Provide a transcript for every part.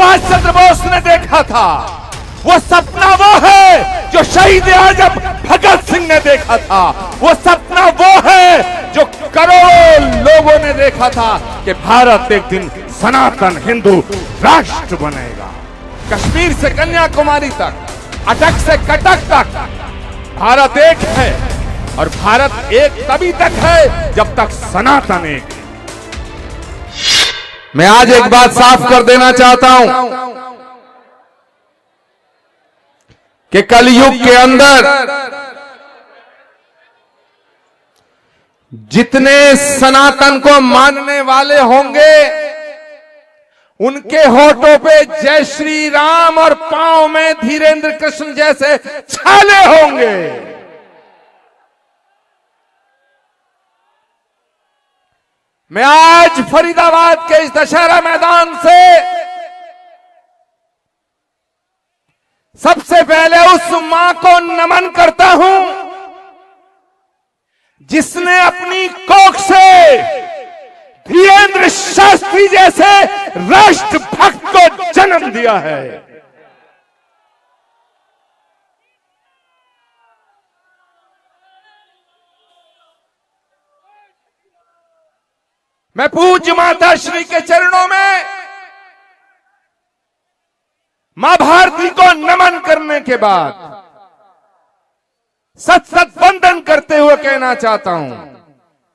सुभाष चंद्र बोस ने देखा था, वो सपना वो है जो शहीद आजम भगत सिंह ने देखा था, वो सपना वो है जो करोड़ों लोगों ने देखा था कि भारत एक दिन सनातन हिंदू राष्ट्र बनेगा। कश्मीर से कन्याकुमारी तक, अटक से कटक तक भारत एक है, और भारत एक तभी तक है जब तक सनातन एक है। मैं आज एक बात साफ कर देना चाहता हूं कि कलयुग के अंदर जितने सनातन को मानने वाले होंगे, उनके होठों पे जय श्री राम और पांव में धीरेन्द्र कृष्ण जैसे छाले होंगे। मैं आज फरीदाबाद के इस दशहरा मैदान से सबसे पहले उस मां को नमन करता हूं जिसने अपनी कोख से धीरेन्द्र शास्त्री जैसे राष्ट्रभक्त को जन्म दिया है। मैं पूज्य माता श्री के चरणों में मां भारती को नमन करने के बाद सत सत वंदन करते हुए कहना चाहता हूं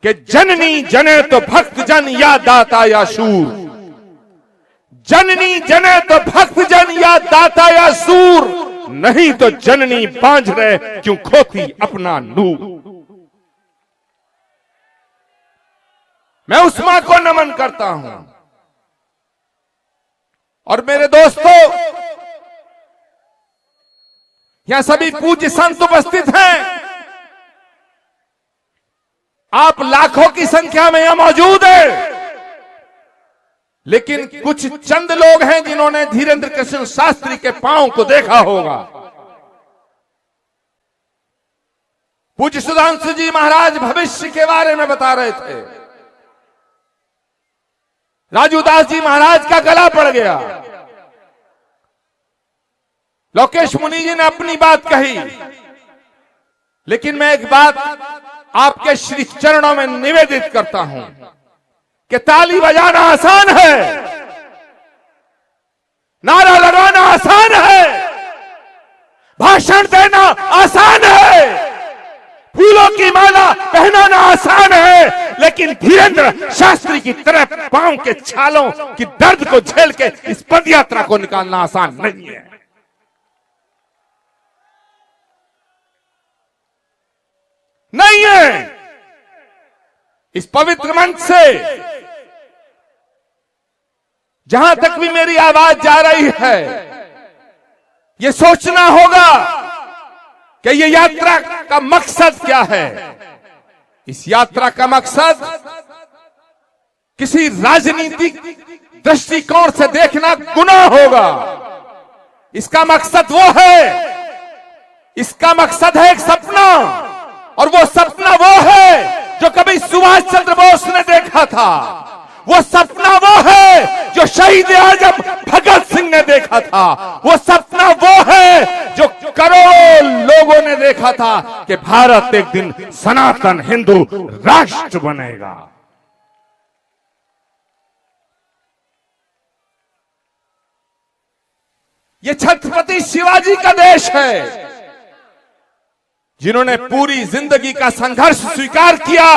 कि जननी जने तो भक्त जन या दाता या शूर, जननी जने तो भक्त जन या दाता या सूर, नहीं तो जननी बांझ रहे क्यों खोती अपना नूर। मैं उस मां को नमन करता हूं। और मेरे दोस्तों, यहां सभी पूज्य संत उपस्थित हैं। आप लाखों की संख्या में यहां मौजूद हैं, लेकिन कुछ चंद लोग हैं जिन्होंने धीरेन्द्र कृष्ण शास्त्री के पांव को देखा होगा। पूज्य सुधांशु जी महाराज भविष्य के बारे में बता रहे थे। राजू दास जी महाराज का गला पड़ गया। लोकेश मुनि जी ने अपनी बात कही, लेकिन मैं एक बात आपके श्री चरणों में निवेदित करता हूं कि ताली बजाना आसान है, नारा लगाना आसान है, भाषण देना आसान है, फूलों की माला पहनाना आसान है, लेकिन धीरेन्द्र शास्त्री की तरह पांव के छालों की दर्द को झेल के इस पदयात्रा को निकालना आसान नहीं है। नहीं है। इस पवित्र मंच से जहां तक भी मेरी आवाज जा रही है, यह सोचना होगा कि यह यात्रा का मकसद क्या है। इस यात्रा का मकसद किसी राजनीतिक दृष्टिकोण से देखना गुनाह होगा। इसका मकसद वो है, इसका मकसद है एक सपना, और वो सपना वो है जो कभी सुभाष चंद्र बोस ने देखा था, वो सपना वो है जो शहीद आजम भगत सिंह ने देखा था, वो सपना वो है जो करोड़ों लोगों ने देखा था कि भारत एक दिन सनातन हिंदू राष्ट्र बनेगा। ये छत्रपति शिवाजी का देश है, जिन्होंने पूरी जिंदगी का संघर्ष स्वीकार किया,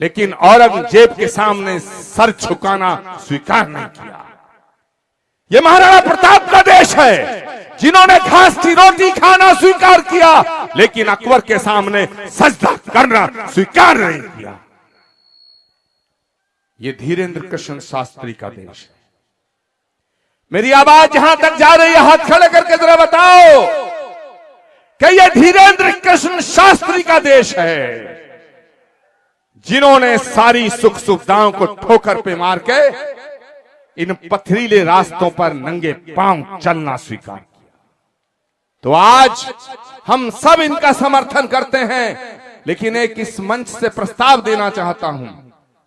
लेकिन औरंगजेब के सामने सर झुकाना स्वीकार नहीं किया। यह महाराणा प्रताप का देश है, जिन्होंने घास की रोटी खाना स्वीकार किया, लेकिन अकबर के सामने सजदा करना स्वीकार नहीं किया। यह धीरेन्द्र कृष्ण शास्त्री का देश है। मेरी आवाज जहां तक जा रही है, हाथ खड़े करके जरा बताओ कि यह धीरेन्द्र कृष्ण शास्त्री का देश है, जिन्होंने सारी सुख सुविधाओं को ठोकर पे मार के इन पथरीले रास्तों पर नंगे पांव चलना स्वीकार किया। तो आज हम सब इनका समर्थन करते हैं, लेकिन एक इस मंच से प्रस्ताव देना चाहता हूं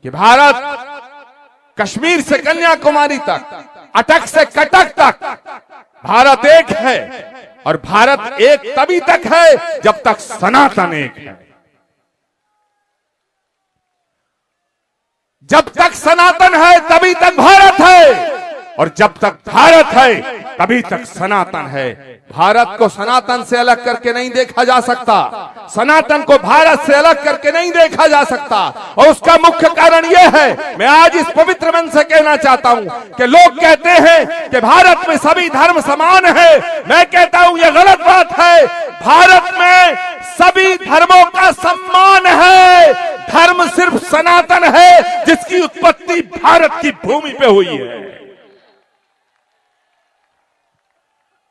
कि भारत कश्मीर से कन्याकुमारी तक, अटक से कटक तक भारत एक है, और भारत एक तभी तक है जब तक सनातन एक है। जब तक सनातन है तभी तक भारत है, और जब तक भारत है तभी तक सनातन है। भारत को सनातन से अलग करके नहीं देखा जा सकता, सनातन को भारत से अलग करके नहीं देखा जा सकता। और उसका मुख्य कारण यह है, मैं आज इस पवित्र मन से कहना चाहता हूं कि लोग कहते हैं कि भारत में सभी धर्म समान है। मैं कहता हूं यह गलत बात है। भारत में सभी धर्मों का सम्मान है। धर्म सिर्फ सनातन है जिसकी उत्पत्ति भारत की भूमि पे हुई है।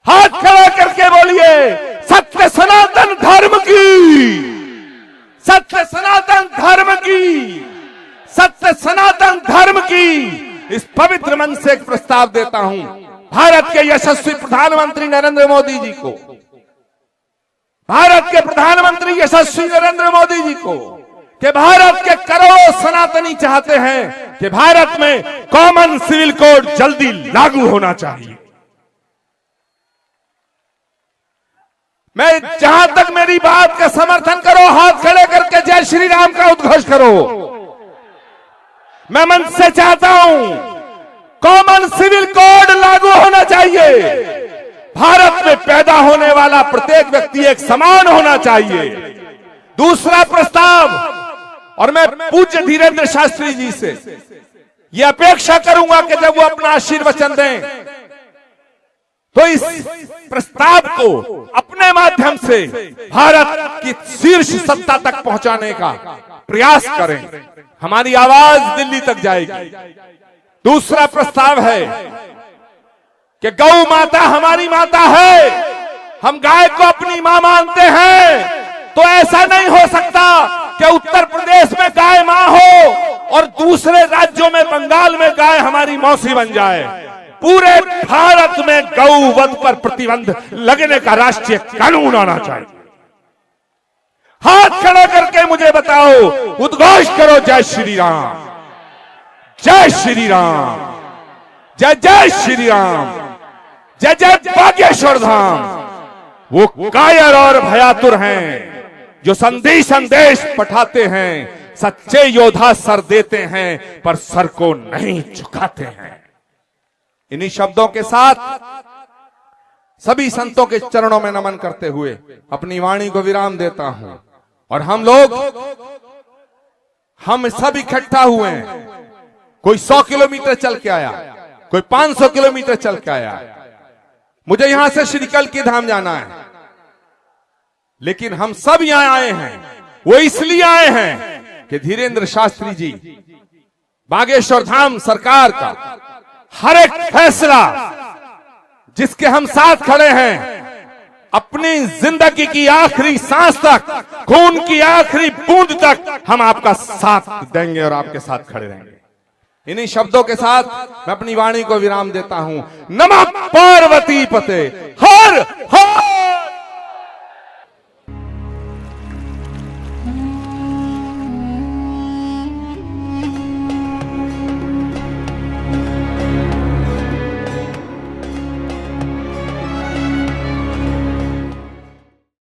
हाथ खड़ा करके बोलिए, सत्य सनातन धर्म की, सत्य सनातन धर्म की, सत्य सनातन धर्म की। इस पवित्र मन से एक प्रस्ताव देता हूं भारत के यशस्वी प्रधानमंत्री नरेंद्र मोदी जी को, भारत के प्रधानमंत्री यशस्वी नरेंद्र मोदी जी को, कि भारत के करोड़ों सनातनी चाहते हैं कि भारत में कॉमन सिविल कोड जल्दी लागू होना चाहिए। मैं जहां तक मेरी बात का समर्थन करो, हाथ खड़े करके जय श्री राम का उद्घोष करो। मैं मन से चाहता हूं कॉमन सिविल कोड लागू होना चाहिए। भारत में पैदा होने वाला प्रत्येक व्यक्ति एक समान होना चाहिए। दूसरा प्रस्ताव, और मैं पूज्य धीरेन्द्र शास्त्री जी से यह अपेक्षा करूंगा कि जब वो अपना आशीर्वचन दें तो इस प्रस्ताव को अपने माध्यम से भारत की शीर्ष सत्ता तक पहुंचाने का प्रयास करें। हमारी आवाज दिल्ली तक जाएगी। दूसरा प्रस्ताव है कि गौ माता हमारी माता है, हम गाय को अपनी मां मानते हैं। तो ऐसा नहीं हो सकता कि उत्तर प्रदेश में गाय मां हो और दूसरे राज्यों में, बंगाल में गाय हमारी मौसी बन जाए। पूरे भारत में गौवध पर प्रतिबंध लगने का राष्ट्रीय कानून आना चाहिए। हाथ खड़ा करके मुझे बताओ, उद्घोष करो जय श्री राम, जय श्री राम, जय जय श्री राम, जय जय बागेश्वर धाम। वो कायर और भयातुर हैं जो संदेश पठाते हैं। सच्चे योद्धा सर देते हैं पर सर को नहीं झुकाते हैं। इन्हीं शब्दों के साथ सभी संतों के चरणों में नमन करते हुए अपनी वाणी को विराम देता हूं। और हम सब इकट्ठा हुए हैं। कोई 100 किलोमीटर चल के आया, कोई 500 किलोमीटर चल के आया। मुझे यहां से श्री कल्की धाम जाना है, लेकिन हम सब यहां आए हैं वो इसलिए आए हैं कि धीरेन्द्र शास्त्री जी, बागेश्वर धाम सरकार का हर एक फैसला जिसके हम साथ खड़े हैं, अपनी जिंदगी की आखिरी सांस तक, खून की आखिरी बूंद तक हम आपका साथ देंगे और आपके साथ खड़े रहेंगे। इन्हीं शब्दों के साथ मैं अपनी वाणी को विराम देता हूं। नमः पार्वती पते, हर हर